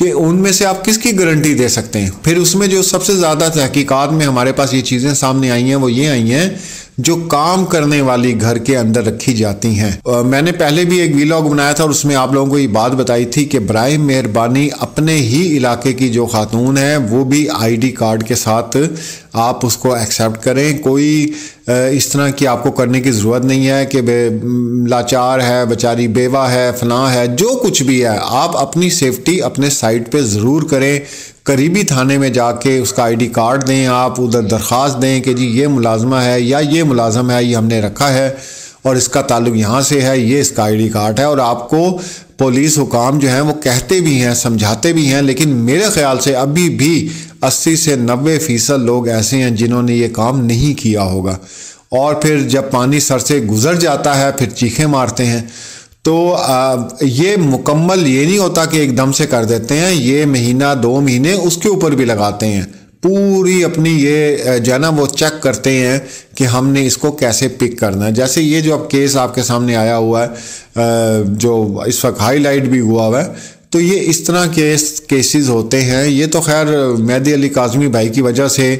کہ ان میں سے آپ کس کی گارنٹی دے سکتے ہیں؟ پھر اس میں جو سب سے زیادہ تحقیقات میں ہمارے پاس یہ چیزیں سامنے آئی ہیں وہ یہ آئی ہیں جو کام کرنے والی گھر کے اندر رکھی جاتی ہیں۔ میں نے پہلے بھی ایک ویلاگ بنایا تھا اور اس میں آپ لوگوں کو یہ بات بتائی تھی کہ برائے مہربانی اپنے ہی علاقے کی جو خاتون ہے وہ بھی آئی ڈی کارڈ کے ساتھ آپ اس کو ایکسیپٹ کریں۔ کوئی اس طرح کی آپ کو کرنے کی ضرورت نہیں ہے کہ لاچار ہے، بیچاری بیوہ ہے، فلاں ہے، جو کچھ بھی ہے آپ اپنی سیفٹی اپنے سائٹ پہ ضرور کریں۔ قریبی تھانے میں جا کے اس کا آئی ڈی کارڈ دیں، آپ ادھر درخواست دیں کہ جی یہ ملازمہ ہے یا یہ ملازم ہے، یہ ہم نے رکھا ہے اور اس کا تعلق یہاں سے ہے، یہ اس کا آئی ڈی کارڈ ہے۔ اور آپ کو پولیس حکام جو ہیں وہ کہتے بھی ہیں، سمجھاتے بھی ہیں، لیکن میرے خیال سے ابھی بھی 80 سے 90% لوگ ایسے ہیں جنہوں نے یہ کام نہیں کیا ہوگا، اور پھر جب پانی سر سے گزر جاتا ہے پھر چیخیں مارتے ہیں۔ تو یہ مکمل یہ نہیں ہوتا کہ ایک دم سے کر دیتے ہیں، یہ مہینہ 2 مہینے اس کے اوپر بھی لگاتے ہیں، پوری اپنی یہ جو ہے نا وہ چیک کرتے ہیں کہ ہم نے اس کو کیسے پک کرنا ہے۔ جیسے یہ جو اب کیس آپ کے سامنے آیا ہوا ہے جو اس وقت ہائی لائٹ بھی ہوا ہے، تو یہ اس طرح کیسز ہوتے ہیں۔ یہ تو خیر مہدی علی کاظمی بھائی کی وجہ سے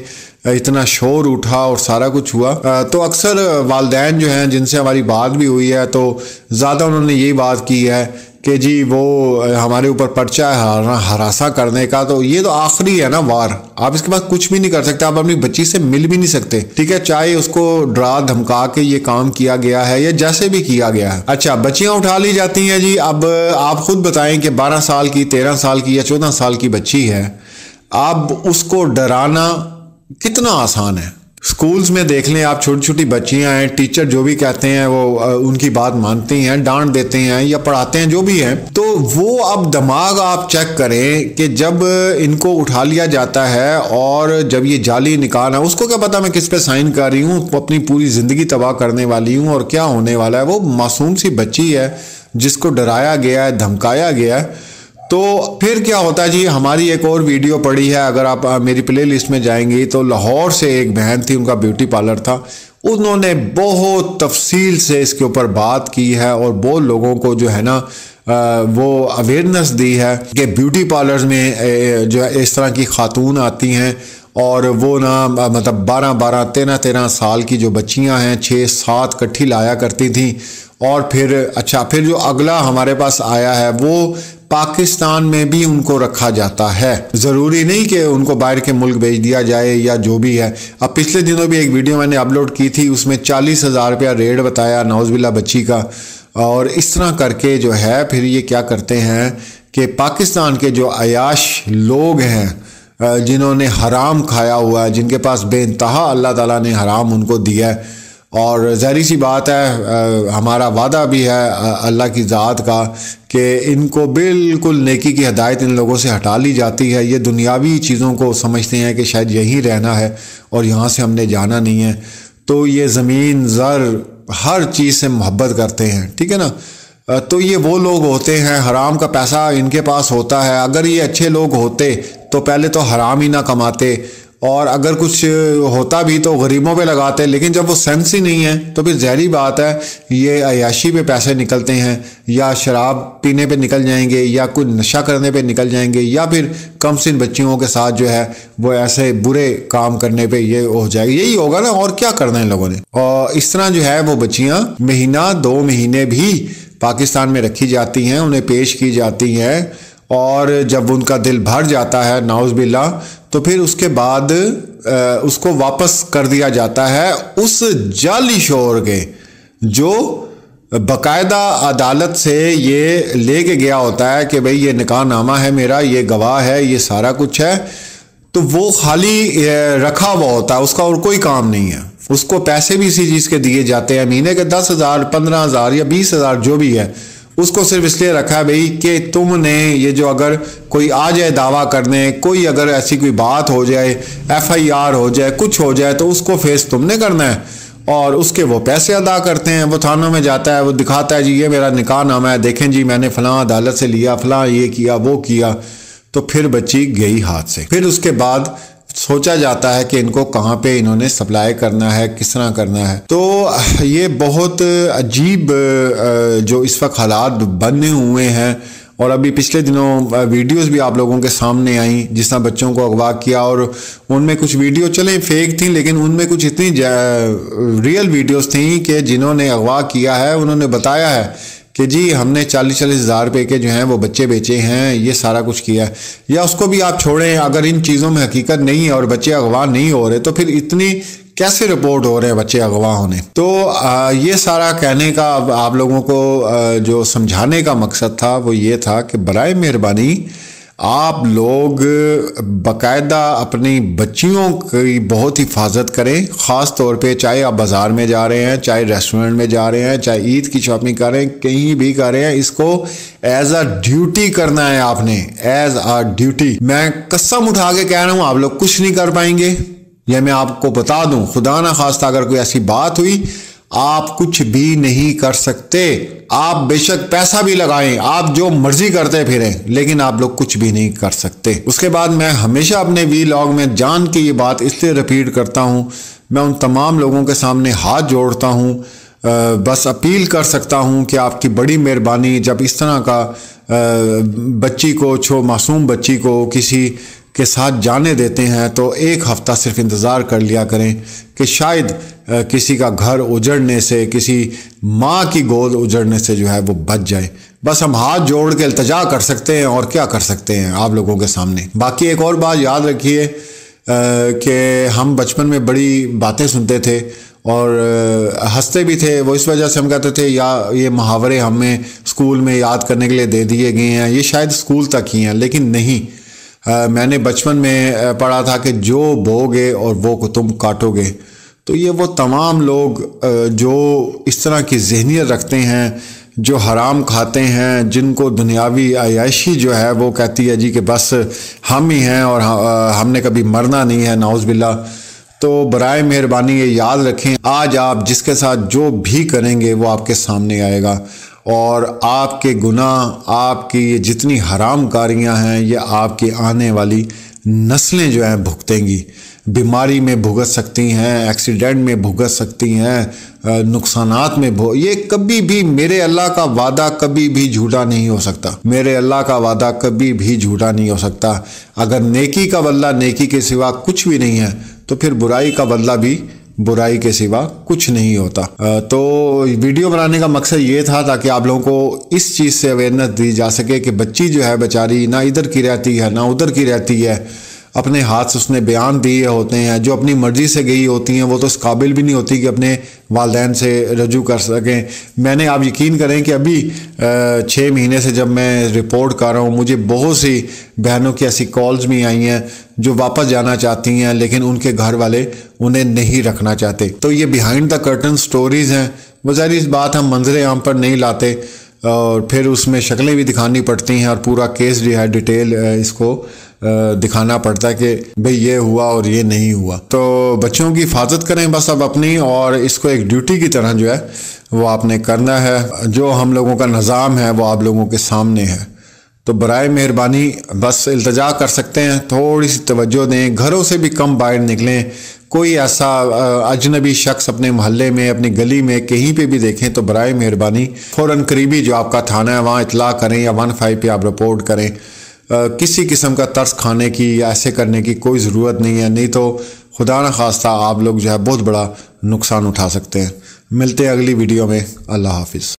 اتنا شور اٹھا اور سارا کچھ ہوا، تو اکثر والدین جو ہیں جن سے ہماری بات بھی ہوئی ہے تو زیادہ انہوں نے یہی بات کی ہے کہ جی وہ ہمارے اوپر پرچہ ہے ہراساں کرنے کا، تو یہ تو آخری ہے نا وار، آپ اس کے بعد کچھ بھی نہیں کر سکتے، آپ اپنی بچی سے مل بھی نہیں سکتے، ٹھیک ہے، چاہے اس کو ڈرا دھمکا کے یہ کام کیا گیا ہے یا جیسے بھی کیا گیا ہے۔ اچھا، بچیاں اٹھا لی جاتی ہیں جی، اب آپ خود بتائیں کہ 12 سال کی، 13 سال کی یا 14 سال کی بچی ہے، اب اس کو ڈرانا کتنا آسان ہے۔ سکولز میں دیکھ لیں آپ، چھوٹی چھوٹی بچیاں ہیں، ٹیچر جو بھی کہتے ہیں وہ ان کی بات مانتی ہیں، ڈانٹ دیتے ہیں یا پڑھاتے ہیں جو بھی ہیں، تو وہ اب دماغ آپ چیک کریں کہ جب ان کو اٹھا لیا جاتا ہے اور جب یہ جعلی نکاح ہے، اس کو کیا پتا میں کس پہ سائن کر رہی ہوں، اپنی پوری زندگی تباہ کرنے والی ہوں اور کیا ہونے والا ہے۔ وہ معصوم سی بچی ہے جس کو ڈرایا گیا ہے، دھمکایا گیا ہے۔ تو پھر کیا ہوتا ہے جی، ہماری ایک اور ویڈیو پڑی ہے، اگر آپ میری پلے لسٹ میں جائیں گی تو لاہور سے ایک بہن تھی، ان کا بیوٹی پارلر تھا، انہوں نے بہت تفصیل سے اس کے اوپر بات کی ہے اور بہت لوگوں کو جو ہے نا وہ اویئرنیس دی ہے کہ بیوٹی پارلرز میں جو ہے اس طرح کی خاتون آتی ہیں اور وہ نا مطلب 12 13 سال کی جو بچیاں ہیں 6-7 کٹھی لایا کرتی تھیں، اور پھر جو اگلا ہمارے پاس آیا ہے وہ پاکستان میں بھی ان کو رکھا جاتا ہے، ضروری نہیں کہ ان کو باہر کے ملک بھیج دیا جائے یا جو بھی ہے۔ اب پچھلے دنوں بھی ایک ویڈیو میں نے اپلوڈ کی تھی، اس میں 40,000 روپیہ ریٹ بتایا نعوذ باللہ بچی کا، اور اس طرح کر کے جو ہے پھر یہ کیا کرتے ہیں کہ پاکستان کے جو عیاش لوگ ہیں جنہوں نے حرام کھایا ہوا ہے، جن کے پاس بے انتہا اللہ تعالیٰ نے حرام ان کو دیا ہے، اور ظاہری سی بات ہے ہمارا وعدہ بھی ہے اللہ کی ذات کا کہ ان کو بالکل نیکی کی ہدایت ان لوگوں سے ہٹا لی جاتی ہے۔ یہ دنیاوی چیزوں کو سمجھتے ہیں کہ شاید یہیں رہنا ہے اور یہاں سے ہم نے جانا نہیں ہے، تو یہ زمین زر ہر چیز سے محبت کرتے ہیں، ٹھیک ہے نا۔ تو یہ وہ لوگ ہوتے ہیں، حرام کا پیسہ ان کے پاس ہوتا ہے۔ اگر یہ اچھے لوگ ہوتے تو پہلے تو حرام ہی نہ کماتے، اور اگر کچھ ہوتا بھی تو غریبوں پہ لگاتے، لیکن جب وہ سینس ہی نہیں ہے تو پھر ظاہری بات ہے یہ عیاشی پہ پیسے نکلتے ہیں، یا شراب پینے پہ نکل جائیں گے، یا کوئی نشہ کرنے پہ نکل جائیں گے، یا پھر کم سن بچیوں کے ساتھ جو ہے وہ ایسے برے کام کرنے پہ یہ ہو جائے گا، یہی ہوگا نا، اور کیا کرنا ہے ان لوگوں نے۔ اور اس طرح جو ہے وہ بچیاں مہینہ 2 مہینے بھی پاکستان میں رکھی جاتی ہیں، انہیں پیش کی جاتی ہیں، اور جب ان کا دل بھر جاتا ہے نعوذ باللہ تو پھر اس کے بعد اس کو واپس کر دیا جاتا ہے اس جعلی شوہر کے جو باقاعدہ عدالت سے یہ لے کے گیا ہوتا ہے کہ بھئی یہ نکاح نامہ ہے میرا، یہ گواہ ہے، یہ سارا کچھ ہے، تو وہ خالی رکھا ہوا ہوتا ہے، اس کا اور کوئی کام نہیں ہے۔ اس کو پیسے بھی اسی چیز کے دیے جاتے ہیں، مہینے کے 10,000 15,000 یا 20,000 جو بھی ہے، اس کو صرف اس لیے رکھا ہے بھئی کہ تم نے یہ جو اگر کوئی آ جائے دعویٰ کرنے، کوئی اگر ایسی کوئی بات ہو جائے، FIR ہو جائے، کچھ ہو جائے، تو اس کو فیس تم نے کرنا ہے، اور اس کے وہ پیسے ادا کرتے ہیں۔ وہ تھانوں میں جاتا ہے، وہ دکھاتا ہے جی یہ میرا نکاح نامہ ہے، دیکھیں جی میں نے فلاں عدالت سے لیا، فلاں یہ کیا وہ کیا، تو پھر بچی گئی ہاتھ سے۔ پھر اس کے بعد سوچا جاتا ہے کہ ان کو کہاں پہ انہوں نے سپلائی کرنا ہے، کس طرح کرنا ہے۔ تو یہ بہت عجیب جو اس وقت حالات بنے ہوئے ہیں، اور ابھی پچھلے دنوں ویڈیوز بھی آپ لوگوں کے سامنے آئیں جس طرح بچوں کو اغوا کیا، اور ان میں کچھ ویڈیو چلیں فیک تھیں لیکن ان میں کچھ اتنی ریئل ویڈیوز تھیں کہ جنہوں نے اغوا کیا ہے انہوں نے بتایا ہے کہ جی ہم نے 40-40 ہزار روپے کے جو ہیں وہ بچے بیچے ہیں، یہ سارا کچھ کیا ہے۔ یا اس کو بھی آپ چھوڑیں، اگر ان چیزوں میں حقیقت نہیں ہے اور بچے اغوا نہیں ہو رہے تو پھر اتنی کیسے رپورٹ ہو رہے ہیں بچے اغوا ہونے؟ تو یہ سارا کہنے کا آپ لوگوں کو جو سمجھانے کا مقصد تھا وہ یہ تھا کہ برائے مہربانی آپ لوگ باقاعدہ اپنی بچیوں کی بہت حفاظت کریں، خاص طور پہ چاہے آپ بازار میں جا رہے ہیں، چاہے ریسٹورنٹ میں جا رہے ہیں، چاہے عید کی شاپنگ کر رہے ہیں، کہیں بھی کر رہے ہیں، اس کو ایز اے ڈیوٹی کرنا ہے آپ نے، ایز اے ڈیوٹی۔ میں قسم اٹھا کے کہہ رہا ہوں آپ لوگ کچھ نہیں کر پائیں گے، یہ میں آپ کو بتا دوں، خدا نہ خواستہ اگر کوئی ایسی بات ہوئی آپ کچھ بھی نہیں کر سکتے۔ آپ بے شک پیسہ بھی لگائیں، آپ جو مرضی کرتے پھریں، لیکن آپ لوگ کچھ بھی نہیں کر سکتے۔ اس کے بعد میں ہمیشہ اپنے ویلاگ میں جان کے یہ بات اس لیے ریپیٹ کرتا ہوں، میں ان تمام لوگوں کے سامنے ہاتھ جوڑتا ہوں، بس اپیل کر سکتا ہوں کہ آپ کی بڑی مہربانی جب اس طرح کا بچی کو معصوم بچی کو کسی کے ساتھ جانے دیتے ہیں تو ایک ہفتہ صرف انتظار کر لیا کریں کہ شاید کسی کا گھر اجڑنے سے، کسی ماں کی گود اجڑنے سے جو ہے وہ بچ جائے۔ بس ہم ہاتھ جوڑ کے التجا کر سکتے ہیں اور کیا کر سکتے ہیں آپ لوگوں کے سامنے۔ باقی ایک اور بات یاد رکھیے کہ ہم بچپن میں بڑی باتیں سنتے تھے اور ہنستے بھی تھے، وہ اس وجہ سے ہم کہتے تھے یا یہ محاورے ہمیں اسکول میں یاد کرنے کے لیے دے دیے گئے ہیں، یہ شاید اسکول تک ہی ہیں، لیکن نہیں۔ میں نے بچپن میں پڑھا تھا کہ جو بوگے اور وہ کو تم کاٹو گے، تو یہ وہ تمام لوگ جو اس طرح کی ذہنیت رکھتے ہیں، جو حرام کھاتے ہیں، جن کو دنیاوی عیاشی جو ہے وہ کہتی ہے جی کہ بس ہم ہی ہیں اور ہم نے کبھی مرنا نہیں ہے، نعوذ باللہ، تو برائے مہربانی یہ یاد رکھیں آج آپ جس کے ساتھ جو بھی کریں گے وہ آپ کے سامنے آئے گا، اور آپ کے گناہ، آپ کی یہ جتنی حرام کاریاں ہیں یہ آپ کی آنے والی نسلیں جو ہیں بھگتیں گی، بیماری میں بھگت سکتی ہیں، ایکسیڈنٹ میں بھگت سکتی ہیں، نقصانات میں یہ کبھی بھی میرے اللہ کا وعدہ کبھی بھی جھوٹا نہیں ہو سکتا، میرے اللہ کا وعدہ کبھی بھی جھوٹا نہیں ہو سکتا۔ اگر نیکی کا بدلہ نیکی کے سوا کچھ بھی نہیں ہے تو پھر برائی کا بدلہ بھی برائی کے سوا کچھ نہیں ہوتا۔ تو ویڈیو بنانے کا مقصد یہ تھا تاکہ آپ لوگوں کو اس چیز سے اویئرنیس دی جا سکے کہ بچی جو ہے بیچاری نہ ادھر کی رہتی ہے نہ ادھر کی رہتی ہے، اپنے ہاتھ سے اس نے بیان دیے ہوتے ہیں، جو اپنی مرضی سے گئی ہوتی ہیں وہ تو اس قابل بھی نہیں ہوتی کہ اپنے والدین سے رجوع کر سکیں۔ میں نے آپ یقین کریں کہ ابھی 6 مہینے سے جب میں رپورٹ کر رہا ہوں مجھے بہت سی بہنوں کی ایسی کالز بھی آئی ہیں جو واپس جانا چاہتی ہیں لیکن ان کے گھر والے انہیں نہیں رکھنا چاہتے۔ تو یہ بیہائنڈ دا کرٹن سٹوریز ہیں، وہ ظاہر اس بات ہم منظر عام پر نہیں لاتے اور پھر اس میں شکلیں بھی دکھانی پڑتی ہیں اور پورا کیس جو ہے ڈیٹیل اس کو دکھانا پڑتا ہے کہ بھئی یہ ہوا اور یہ نہیں ہوا۔ تو بچوں کی حفاظت کریں بس اب اپنی، اور اس کو ایک ڈیوٹی کی طرح جو ہے وہ آپ نے کرنا ہے۔ جو ہم لوگوں کا نظام ہے وہ آپ لوگوں کے سامنے ہے، تو برائے مہربانی بس التجا کر سکتے ہیں، تھوڑی سی توجہ دیں، گھروں سے بھی کم باہر نکلیں، کوئی ایسا اجنبی شخص اپنے محلے میں، اپنی گلی میں کہیں پہ بھی دیکھیں تو برائے مہربانی فوراً قریبی جو آپ کا تھانہ ہے وہاں اطلاع کریں یا 15 پہ آپ رپورٹ کریں۔ کسی قسم کا ترس کھانے کی یا ایسے کرنے کی کوئی ضرورت نہیں ہے، نہیں تو خدا نہ خواستہ آپ لوگ جو ہے بہت بڑا نقصان اٹھا سکتے ہیں۔ ملتے ہیں اگلی ویڈیو میں، اللہ حافظ۔